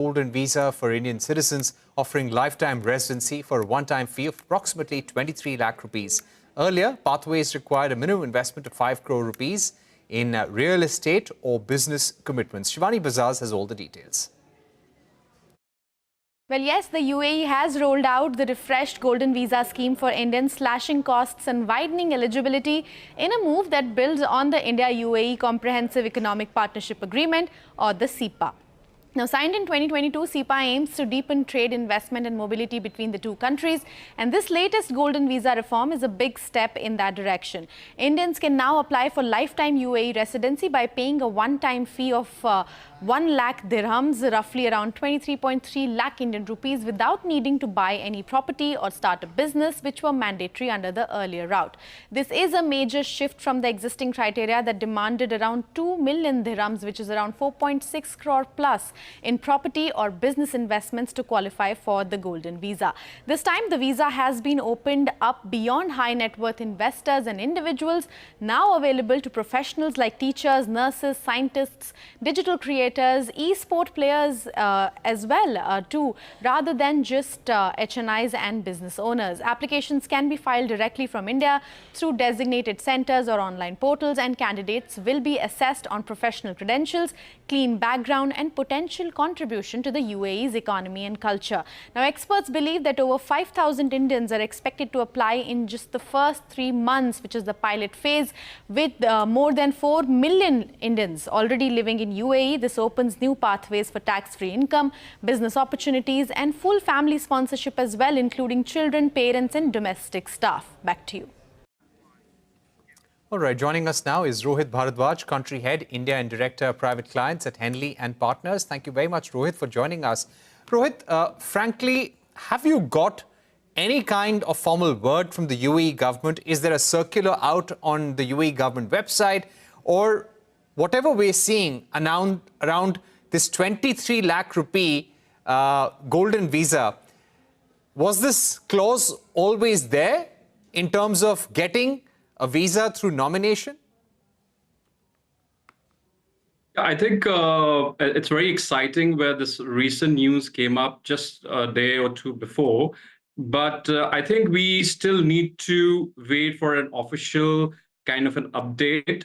Golden visa for Indian citizens, offering lifetime residency for a one-time fee of approximately 23 lakh rupees. Earlier, pathways required a minimum investment of 5 crore rupees in real estate or business commitments. Shivani Bazaz has all the details. Well, yes, the UAE has rolled out the refreshed Golden Visa scheme for Indians, slashing costs and widening eligibility in a move that builds on the India-UAE Comprehensive Economic Partnership Agreement, or the CEPA. Now, signed in 2022, CEPA aims to deepen trade, investment and mobility between the two countries. And this latest Golden Visa reform is a big step in that direction. Indians can now apply for lifetime UAE residency by paying a one-time fee of 1 lakh dirhams, roughly around 23.3 lakh Indian rupees, without needing to buy any property or start a business, which were mandatory under the earlier route. This is a major shift from the existing criteria that demanded around 2 million dirhams, which is around 4.6 crore plus, in property or business investments to qualify for the Golden Visa. This time, the visa has been opened up beyond high net worth investors and individuals, now available to professionals like teachers, nurses, scientists, digital creators, e-sport players as well too, rather than just HNIs and business owners. Applications can be filed directly from India through designated centers or online portals, and candidates will be assessed on professional credentials, clean background and potential contribution to the UAE's economy and culture. Now, experts believe that over 5,000 Indians are expected to apply in just the first 3 months, which is the pilot phase, with more than 4 million Indians already living in UAE. This opens new pathways for tax-free income, business opportunities and full family sponsorship as well, including children, parents and domestic staff. Back to you. All right, joining us now is Rohit Bharadwaj, Country Head, India and Director, Private Clients at Henley and Partners. Thank you very much, Rohit, for joining us. Rohit, frankly, have you got any kind of formal word from the UAE government? Is there a circular out on the UAE government website, or whatever we're seeing around this 23 lakh rupee golden visa? Was this clause always there in terms of getting a visa through nomination? I think it's very exciting where this recent news came up just a day or two before. But I think we still need to wait for an official kind of an update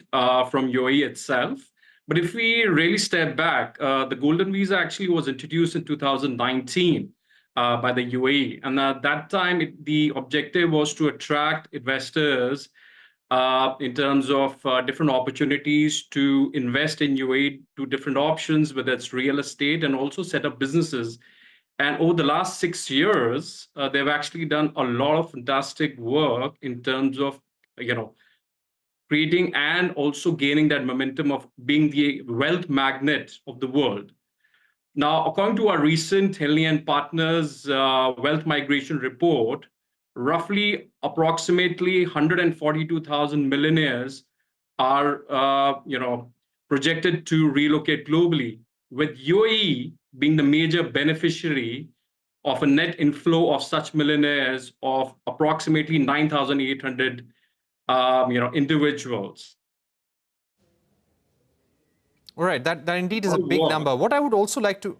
from UAE itself. But if we really step back, the Golden Visa actually was introduced in 2019 by the UAE. And at that time, the objective was to attract investors in terms of different opportunities to invest in UAE, to different options, whether it's real estate, and also set up businesses. And over the last 6 years, they've actually done a lot of fantastic work in terms of, creating and also gaining that momentum of being the wealth magnet of the world. Now, according to our recent Henley and Partners wealth migration report, roughly approximately 142,000 millionaires are, projected to relocate globally, with UAE being the major beneficiary of a net inflow of such millionaires of approximately 9,800, individuals. All right, that indeed is a big number. What I would also like to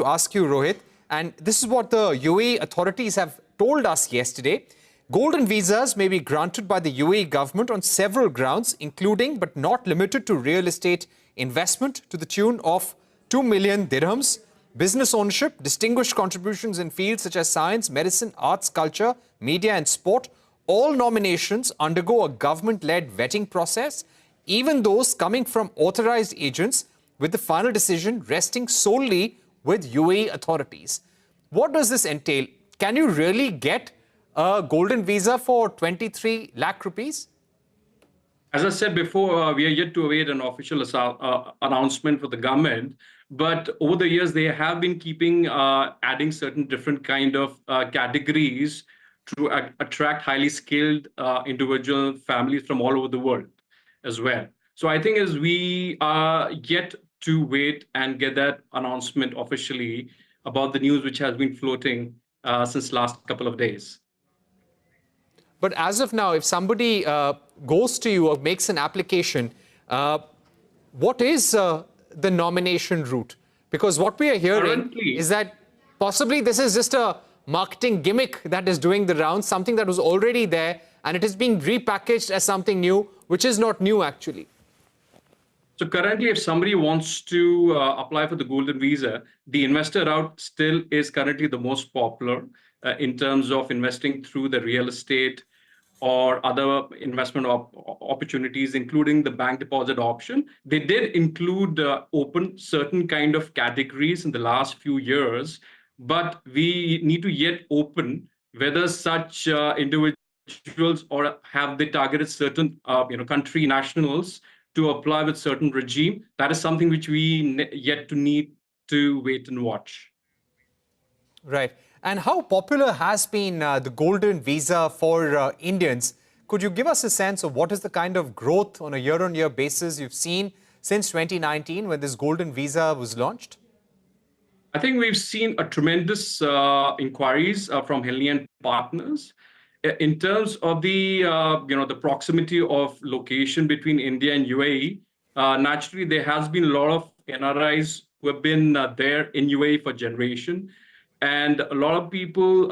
ask you, Rohit, and this is what the UAE authorities have told us yesterday. Golden visas may be granted by the UAE government on several grounds, including but not limited to real estate investment to the tune of 2 million dirhams, business ownership, distinguished contributions in fields such as science, medicine, arts, culture, media and sport. All nominations undergo a government-led vetting process, even those coming from authorized agents, with the final decision resting solely with UAE authorities. What does this entail? Can you really get a golden visa for 23 lakh rupees? As I said before, we are yet to await an official announcement for the government. But over the years, they have been adding certain different kind of categories to attract highly skilled individual families from all over the world as well. So I think as we are yet to wait and get that announcement officially about the news which has been floating since last couple of days. But as of now, if somebody goes to you or makes an application, what is the nomination route? Because what we are hearing Currently, is that possibly this is just a marketing gimmick that is doing the rounds, something that was already there, and it is being repackaged as something new, which is not new actually. so currently, if somebody wants to apply for the golden visa, the investor route still is currently the most popular in terms of investing through the real estate or other investment opportunities, including the bank deposit option. They did include open certain kind of categories in the last few years, but we need to yet open whether such individuals or have they targeted certain country nationals to apply with certain regime. That is something which we yet to need to wait and watch. Right. And how popular has been the golden visa for Indians? Could you give us a sense of what is the kind of growth on a year-on-year basis you've seen since 2019 when this golden visa was launched? I think we've seen a tremendous inquiries from Henley and partners. In terms of the proximity of location between India and UAE. Naturally, there has been a lot of NRIs who have been there in UAE for generation, and a lot of people,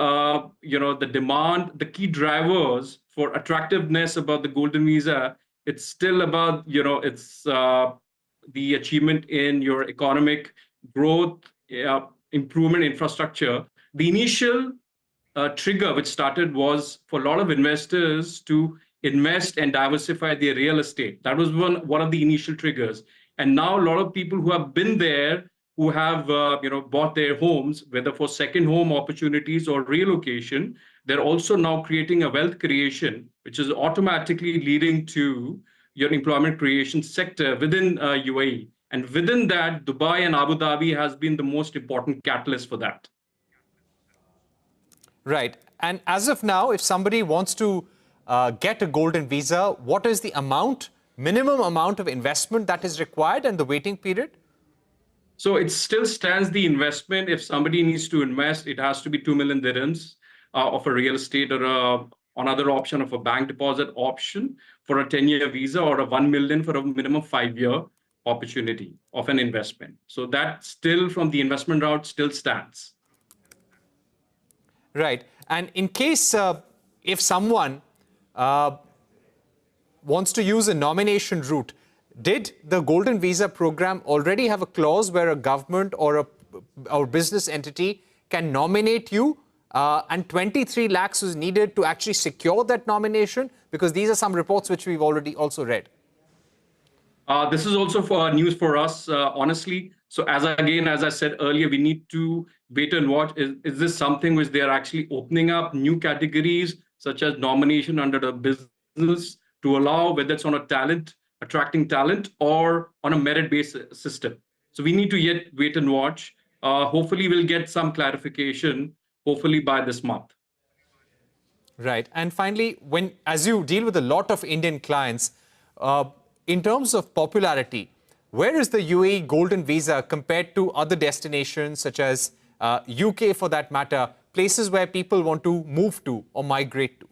the demand, the key drivers for attractiveness about the golden visa. It's still about it's the achievement in your economic growth, improvement infrastructure. The initial trigger which started was for a lot of investors to invest and diversify their real estate. That was one of the initial triggers. And now a lot of people who have been there, who have bought their homes, whether for second home opportunities or relocation, they're also now creating a wealth creation, which is automatically leading to your employment creation sector within UAE. And within that, Dubai and Abu Dhabi has been the most important catalyst for that. Right. And as of now, if somebody wants to get a golden visa, what is the minimum amount of investment that is required and the waiting period? So it still stands the investment. If somebody needs to invest, it has to be 2 million dirhams of a real estate or another option of a bank deposit option for a 10-year visa, or a 1 million for a minimum 5-year opportunity of an investment. So that still from the investment route still stands. Right. And in case if someone wants to use a nomination route, did the golden visa program already have a clause where a government or a business entity can nominate you and 23 lakhs was needed to actually secure that nomination? Because these are some reports which we've already also read. This is also for news for us, honestly. So as I said earlier, we need to wait and watch. Is this something which they are actually opening up new categories, such as nomination under the business, to allow whether it's on a attracting talent, or on a merit-based system? So we need to yet wait and watch. Hopefully, we'll get some clarification, hopefully by this month. Right. And finally, as you deal with a lot of Indian clients, in terms of popularity, where is the UAE golden visa compared to other destinations such as UK for that matter, places where people want to move to or migrate to?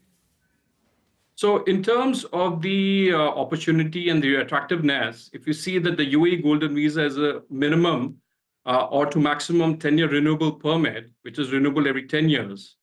So in terms of the opportunity and the attractiveness, if you see that the UAE golden visa is a minimum or to maximum 10-year renewable permit, which is renewable every 10 years.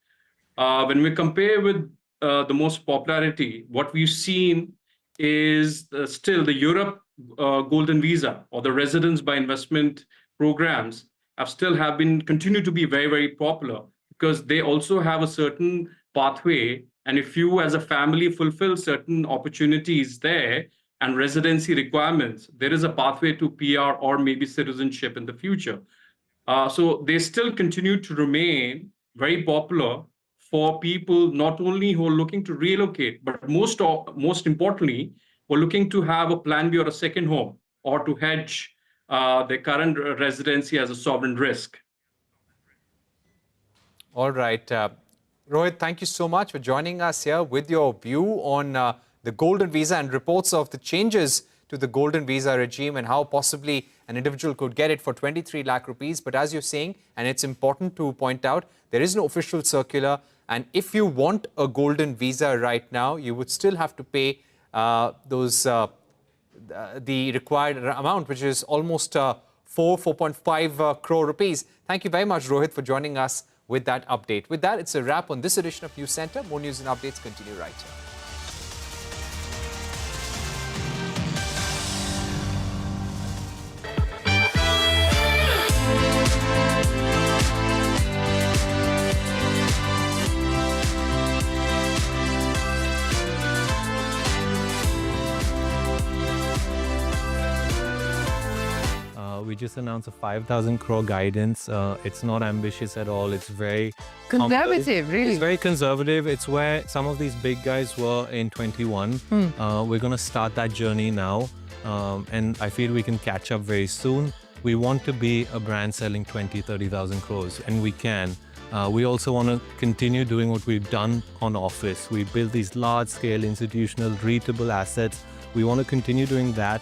When we compare with the most popularity, what we've seen is still the Europe golden visa or the residence by investment programs have been continue to be very, very popular, because they also have a certain pathway. And if you as a family fulfill certain opportunities there and residency requirements, there is a pathway to PR or maybe citizenship in the future. So they still continue to remain very popular for people not only who are looking to relocate, but most importantly, who are looking to have a plan B or a second home, or to hedge their current residency as a sovereign risk. All right. Rohit, thank you so much for joining us here with your view on the golden visa and reports of the changes to the golden visa regime and how possibly an individual could get it for 23 lakh rupees. But as you're saying, and it's important to point out, there is no official circular. And if you want a golden visa right now, you would still have to pay the required amount, which is almost 4.5 crore rupees. Thank you very much, Rohit, for joining us with that update. With that, it's a wrap on this edition of News Center. More news and updates continue right here. We just announced a 5,000 crore guidance. It's not ambitious at all. It's very conservative, really. It's very conservative. It's where some of these big guys were in 21. We're going to start that journey now. And I feel we can catch up very soon. We want to be a brand selling 20, 30,000 crores, and we can. We also want to continue doing what we've done on office. We build these large-scale institutional readable assets. We want to continue doing that.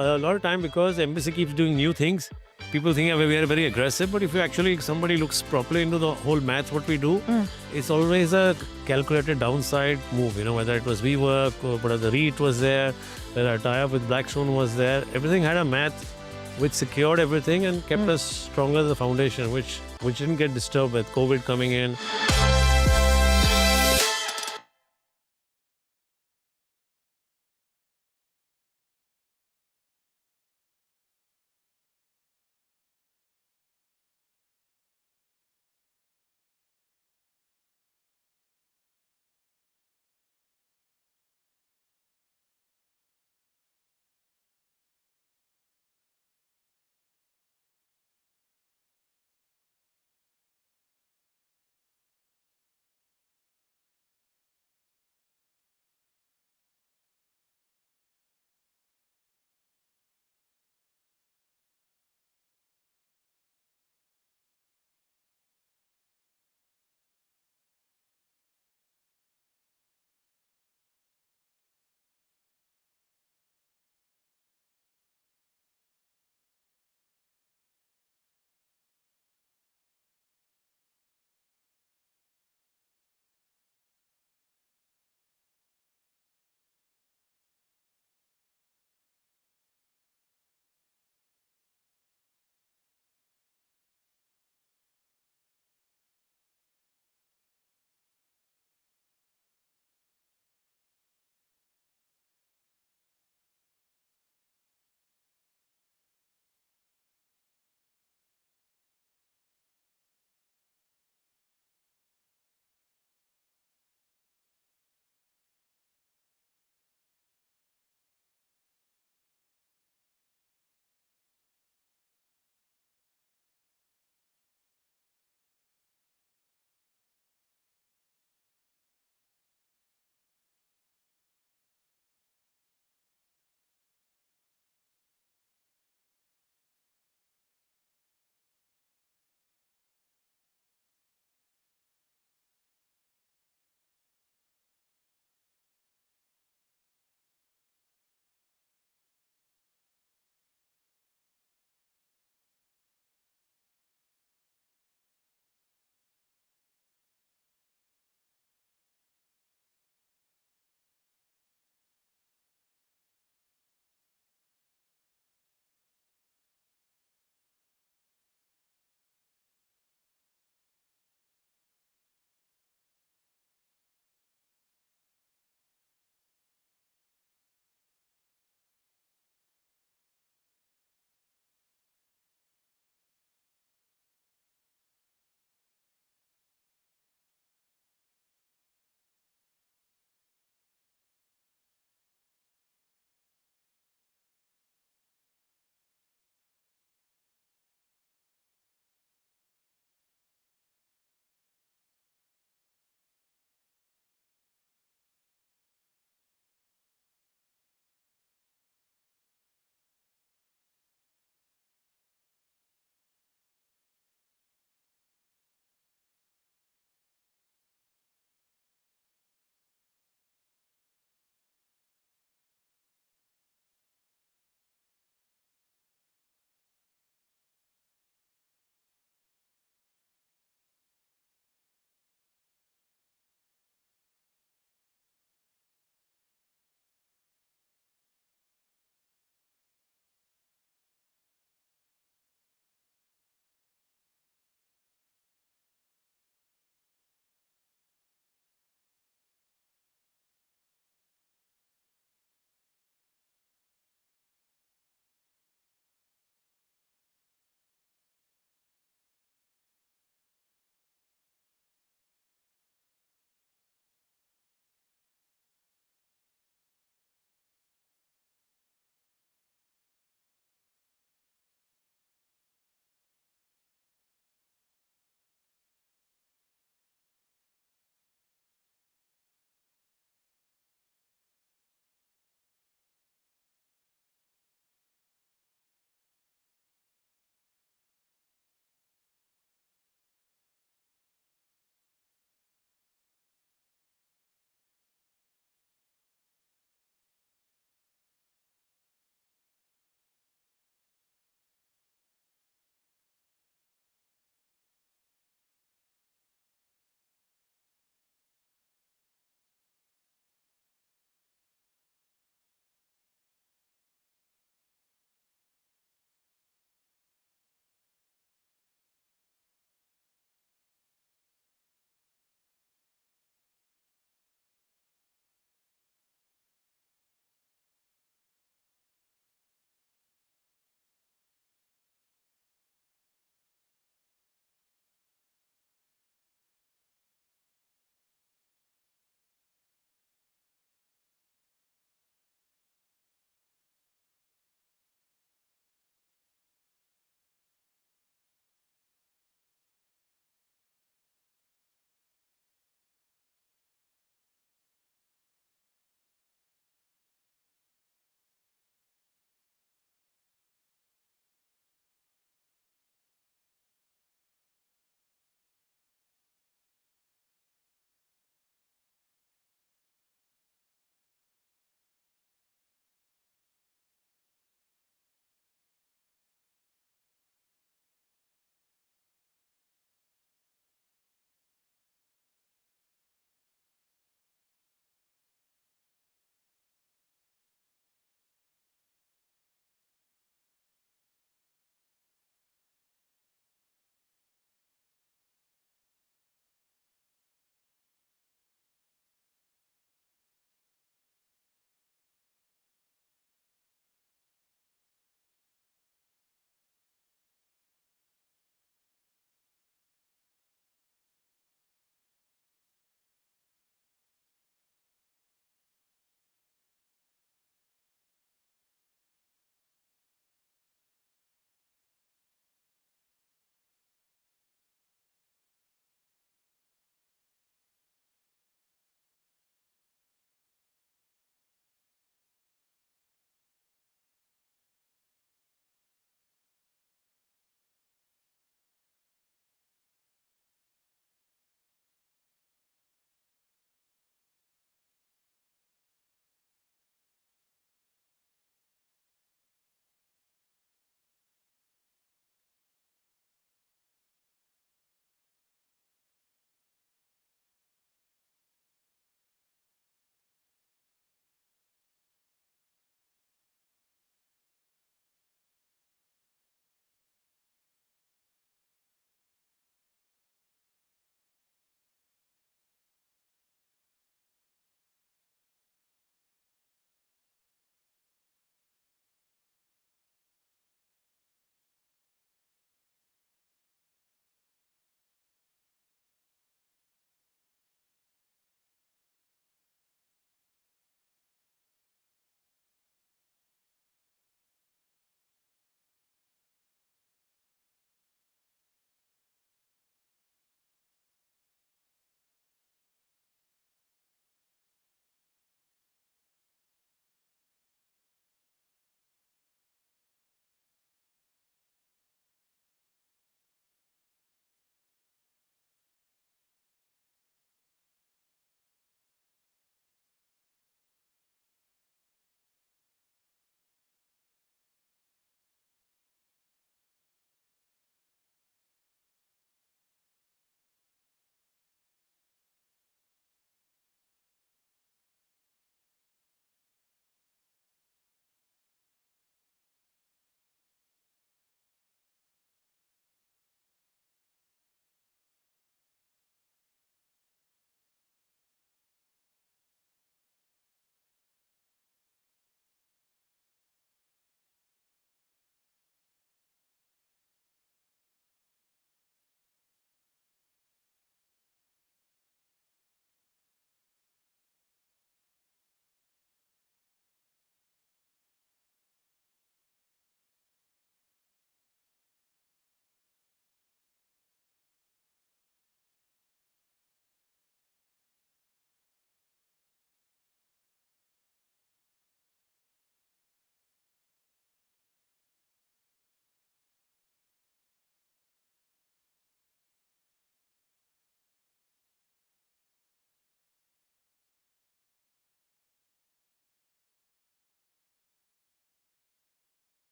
A lot of time, because embassy keeps doing new things, people think we are very aggressive, but if you actually, somebody looks properly into the whole math, what we do, it's always a calculated downside move, whether it was WeWork or whether the REIT was there, whether our tie-up with Blackstone was there, everything had a math which secured everything and kept us stronger as a foundation, which didn't get disturbed with COVID coming in.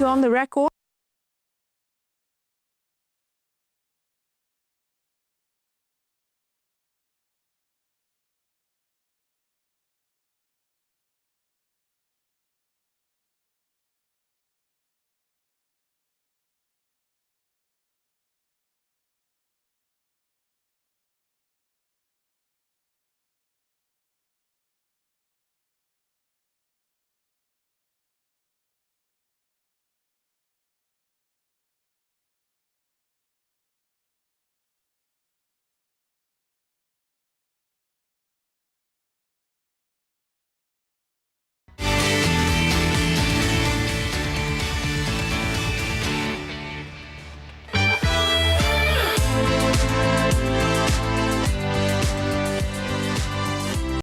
on the record.